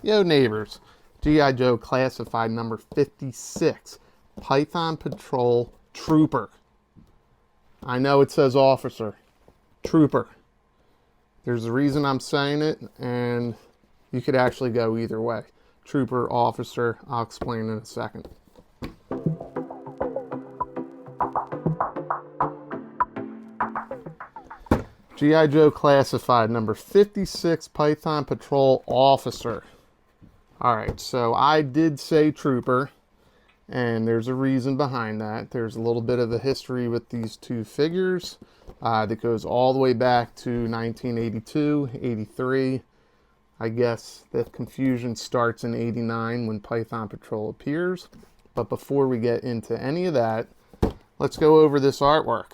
Yo neighbors, G.I. Joe Classified number 56, Python Patrol Trooper. I know it says officer, trooper. There's a reason I'm saying it, and you could actually go either way. Trooper, officer, I'll explain in a second. G.I. Joe Classified number 56, Python Patrol Officer. Alright, so I did say trooper, and there's a reason behind that. There's a little bit of a history with these two figures that goes all the way back to 1982, 83. I guess the confusion starts in 89 when Python Patrol appears. But before we get into any of that, let's go over this artwork.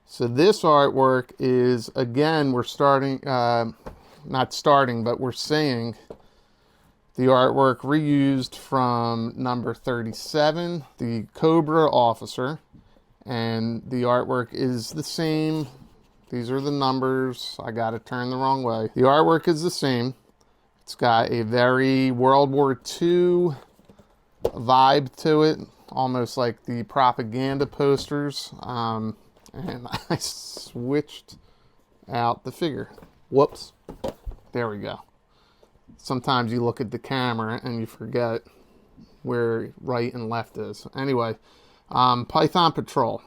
So this artwork is, again, we're starting, not starting, but we're seeing the artwork reused from number 37, the Cobra Officer, and the artwork is the same. These are the numbers. I got it turned the wrong way. The artwork is the same. It's got a very World War II vibe to it, almost like the propaganda posters. And I switched out the figure. Whoops. There we go. Sometimes you look at the camera and you forget where right and left is. Anyway, Python Patrol.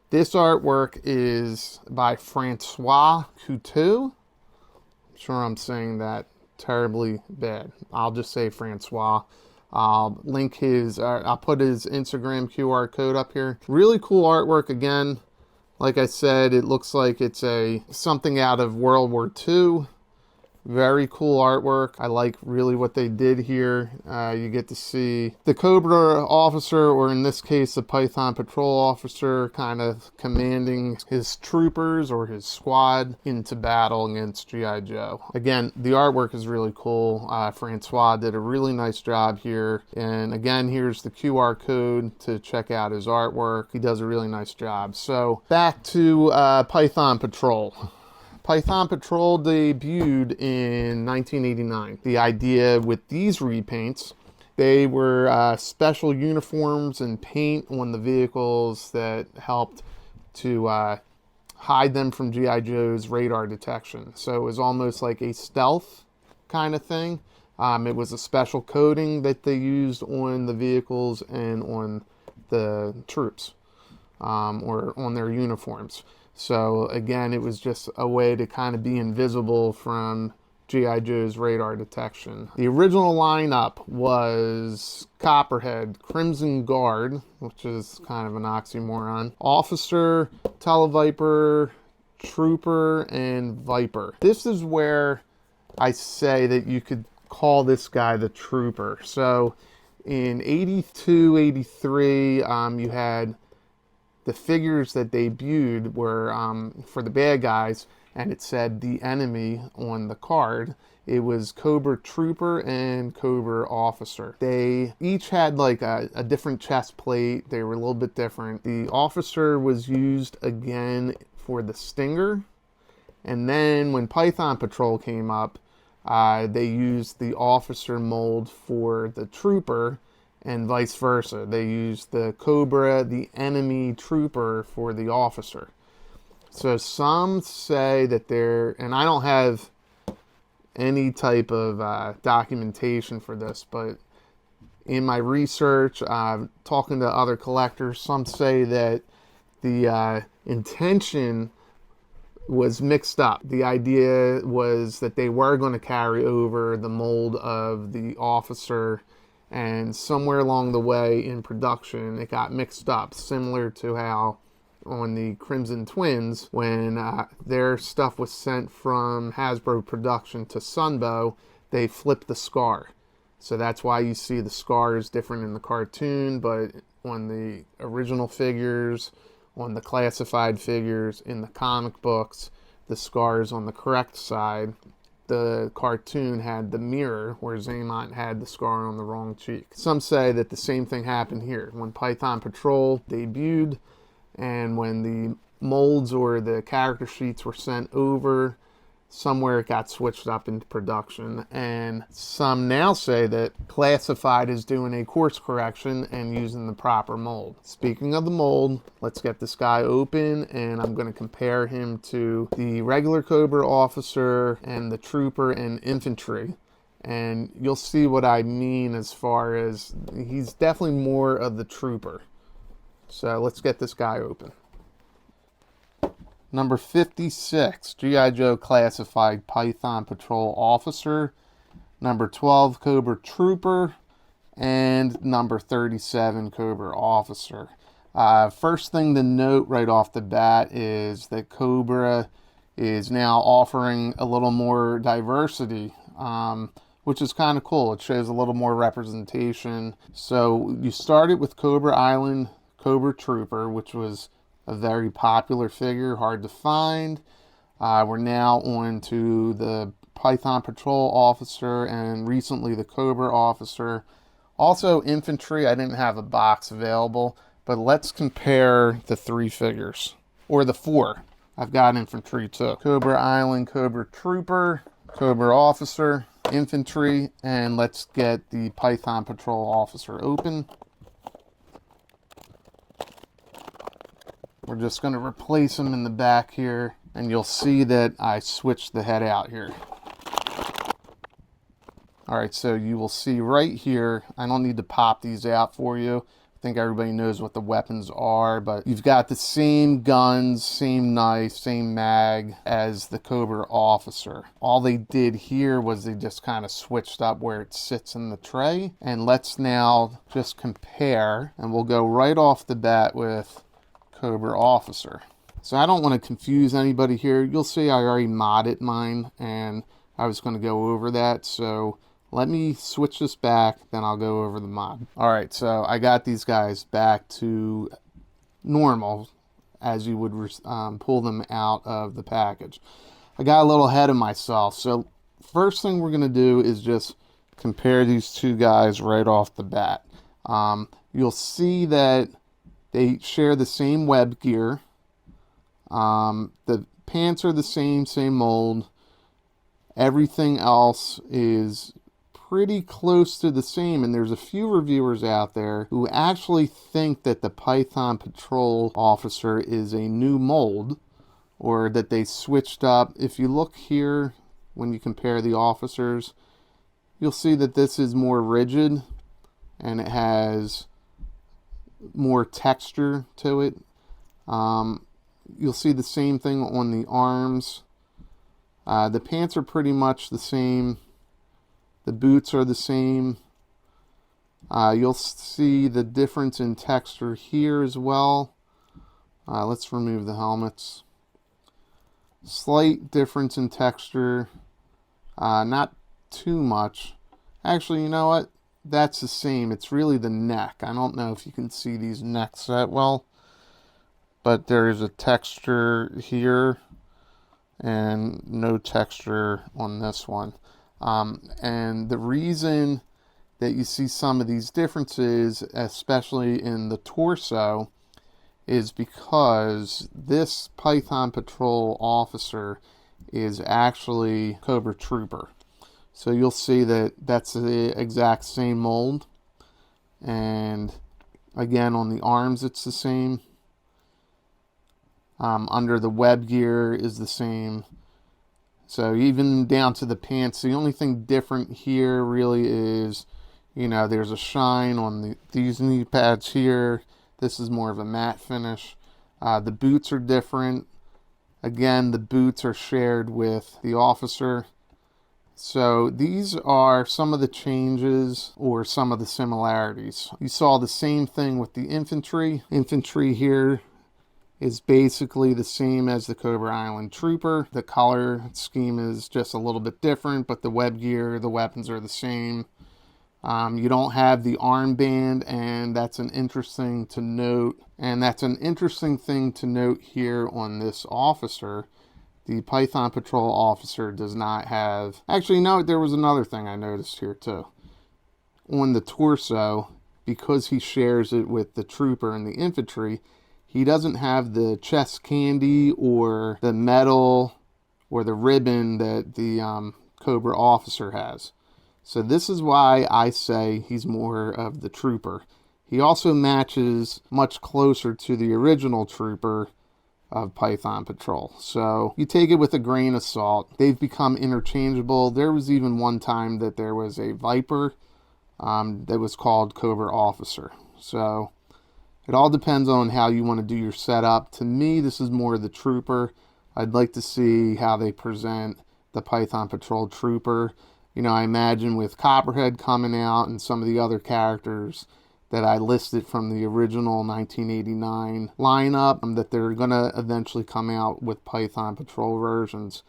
This artwork is by Francois Couture. I'm sure I'm saying that terribly bad. I'll just say Francois. I'll link his, I'll put his Instagram QR code up here. Really cool artwork again. Like I said, it looks like it's something out of World War II. Very cool artwork. I like really what they did here. You get to see the Cobra officer, or in this case, the Python Patrol officer, kind of commanding his troopers or his squad into battle against G.I. Joe. Again, the artwork is really cool. Francois did a really nice job here. And again, here's the QR code to check out his artwork. He does a really nice job. So back to Python Patrol. Python Patrol debuted in 1989. The idea with these repaints, they were special uniforms and paint on the vehicles that helped to hide them from G.I. Joe's radar detection. So it was almost like a stealth kind of thing. It was a special coating that they used on the vehicles and on the troops, or on their uniforms. So again, it was just a way to kind of be invisible from G.I. Joe's radar detection. The original lineup was Copperhead, Crimson Guard, which is kind of an oxymoron, Officer, Televiper, Trooper, and Viper. This is where I say that you could call this guy the Trooper. So in 82, 83, you had the figures that debuted were for the bad guys, and it said the enemy on the card. It was Cobra Trooper and Cobra Officer. They each had like a different chest plate. They were a little bit different. The Officer was used again for the Stinger, and then when Python Patrol came up, they used the Officer mold for the Trooper, and vice versa. They used the Cobra, the enemy trooper, for the Officer. So some say that and I don't have any type of documentation for this, but in my research, talking to other collectors, some say that the intention was mixed up. The idea was that they were going to carry over the mold of the Officer, and somewhere along the way in production, it got mixed up, similar to how on the Crimson Twins, when their stuff was sent from Hasbro production to Sunbow, they flipped the scar. So that's why you see the scar is different in the cartoon, but on the original figures, on the classified figures, in the comic books, the scar is on the correct side. The cartoon had the mirror, where Zaymont had the scar on the wrong cheek. Some say that the same thing happened here. When Python Patrol debuted, and when the molds or the character sheets were sent over, somewhere it got switched up into production, and some now say that Classified is doing a course correction and using the proper mold. Speaking of the mold, let's get this guy open, and I'm going to compare him to the regular Cobra officer and the trooper and infantry, and you'll see what I mean as far as he's definitely more of the trooper. So let's get this guy open. Number 56, G.I. Joe Classified Python Patrol Officer. Number 12, Cobra Trooper. And number 37, Cobra Officer. First thing to note right off the bat is that Cobra is now offering a little more diversity, which is kind of cool. It shows a little more representation. So you started with Cobra Island, Cobra Trooper, which was a very popular figure, hard to find. We're now on to the Python Patrol Officer and recently the Cobra Officer. Also infantry, I didn't have a box available, but let's compare the three figures, or the four. I've got infantry too. Cobra Island, Cobra Trooper, Cobra Officer, infantry, and let's get the Python Patrol Officer open. We're just going to replace them in the back here, and you'll see that I switched the head out here. Alright, so you will see right here, I don't need to pop these out for you. I think everybody knows what the weapons are, but you've got the same guns, same knife, same mag as the Cobra Officer. All they did here was they just kind of switched up where it sits in the tray. And let's now just compare, and we'll go right off the bat with Cobra Officer. So I don't want to confuse anybody here. You'll see I already modded mine, and I was going to go over that. So let me switch this back, then I'll go over the mod. Alright, so I got these guys back to normal as you would pull them out of the package. I got a little ahead of myself. So first thing we're going to do is just compare these two guys right off the bat. You'll see that they share the same web gear. The pants are the same mold. Everything else is pretty close to the same, and there's a few reviewers out there who actually think that the Python Patrol Officer is a new mold, or that they switched up. If you look here, when you compare the officers, you'll see that this is more rigid, and it has more texture to it. You'll see the same thing on the arms. The pants are pretty much the same. The boots are the same. You'll see the difference in texture here as well. Let's remove the helmets. Slight difference in texture. Not too much. Actually, you know what? That's the same. It's really the neck. I don't know if you can see these necks that well, but there's a texture here and no texture on this one. And the reason that you see some of these differences, especially in the torso, is because this Python Patrol Officer is actually Cobra Trooper. So you'll see that that's the exact same mold. And again, on the arms, it's the same. Under the web gear is the same. So even down to the pants, the only thing different here really is, you know, there's a shine on these knee pads here. This is more of a matte finish. The boots are different. Again, the boots are shared with the officer. So these are some of the changes or some of the similarities. You saw the same thing with the infantry. Infantry here is basically the same as the Cobra Island Trooper. The color scheme is just a little bit different, but the web gear, the weapons are the same. You don't have the armband, and that's an interesting to note. And that's an interesting thing to note here on this officer. The Python Patrol Officer does not have... Actually, no, there was another thing I noticed here too. On the torso, because he shares it with the Trooper and the Infantry, he doesn't have the chest candy or the metal or the ribbon that the Cobra officer has. So this is why I say he's more of the trooper. He also matches much closer to the original trooper of Python Patrol. So you take it with a grain of salt. They've become interchangeable. There was even one time that there was a Viper that was called Cobra Officer. So it all depends on how you want to do your setup. To me, this is more the trooper. I'd like to see how they present the Python Patrol trooper. You know, I imagine with Copperhead coming out and some of the other characters that I listed from the original 1989 lineup, that they're going to eventually come out with Python Patrol versions.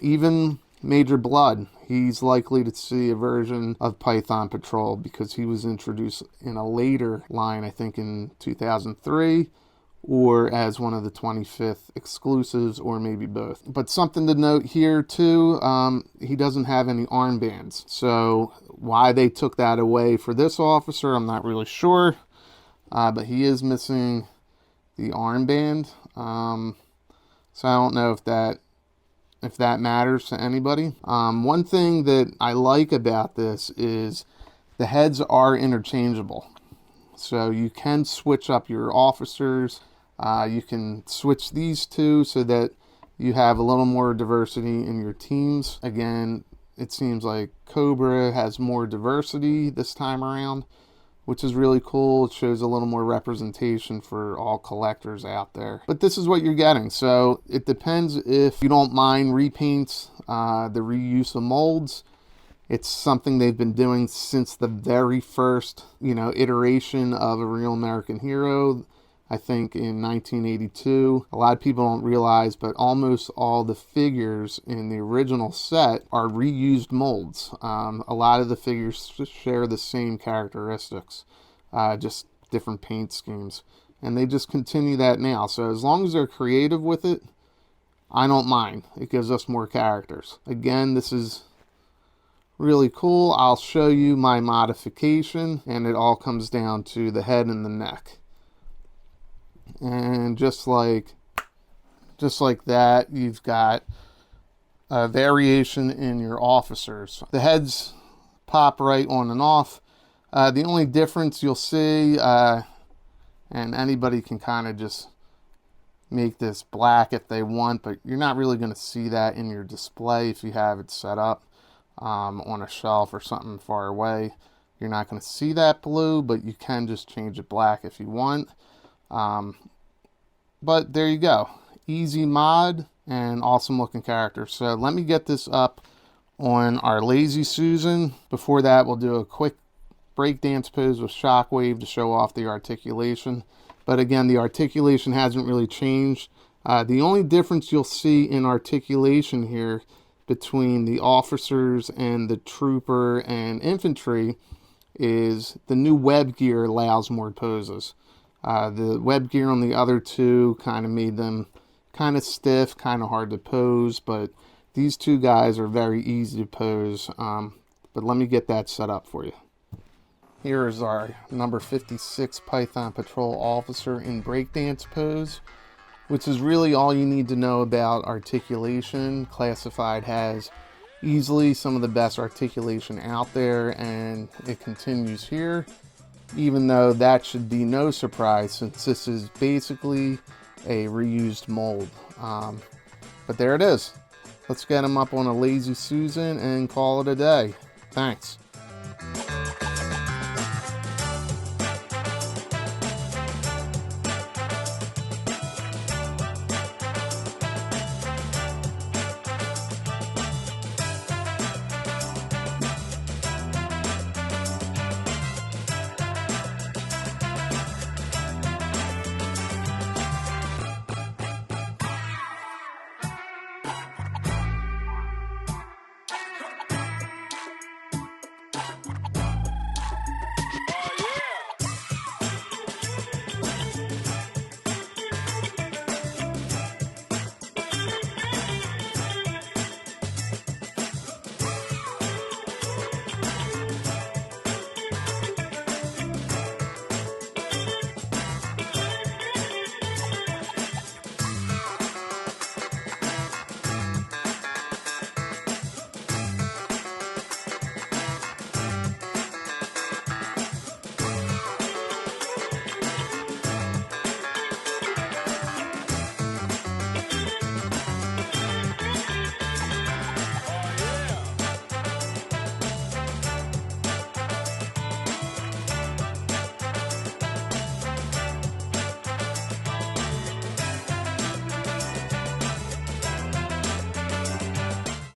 Even Major Blood, he's likely to see a version of Python Patrol because he was introduced in a later line, I think in 2003, or as one of the 25th exclusives, or maybe both. But something to note here too, he doesn't have any armbands. So why they took that away for this officer, I'm not really sure. But he is missing the armband. So I don't know if that matters to anybody. One thing that I like about this is the heads are interchangeable. So you can switch up your officers. You can switch these two so that you have a little more diversity in your teams. Again, it seems like Cobra has more diversity this time around, which is really cool. It shows a little more representation for all collectors out there. But this is what you're getting. So it depends if you don't mind repaints, the reuse of molds. It's something they've been doing since the very first, iteration of A Real American Hero. I think in 1982. A lot of people don't realize, but almost all the figures in the original set are reused molds. A lot of the figures share the same characteristics, just different paint schemes. And they just continue that now. So as long as they're creative with it, I don't mind. It gives us more characters. Again, this is really cool. I'll show you my modification, and it all comes down to the head and the neck. And just like that, you've got a variation in your officers. The heads pop right on and off. The only difference you'll see, and anybody can kind of just make this black if they want, but you're not really going to see that in your display if you have it set up on a shelf or something far away. You're not going to see that blue, but you can just change it black if you want. But there you go. Easy mod and awesome looking character. So let me get this up on our Lazy Susan. Before that, we'll do a quick breakdance pose with Shockwave to show off the articulation. But again, the articulation hasn't really changed. The only difference you'll see in articulation here between the officers and the trooper and infantry is the new web gear allows more poses. The web gear on the other two kind of made them kind of stiff, kind of hard to pose, but these two guys are very easy to pose. But let me get that set up for you. Here is our number 56 Python Patrol officer in breakdance pose, which is really all you need to know about articulation. Classified has easily some of the best articulation out there, and it continues here, even though that should be no surprise since this is basically a reused mold. But there it is. Let's get them up on a Lazy Susan and call it a day. Thanks.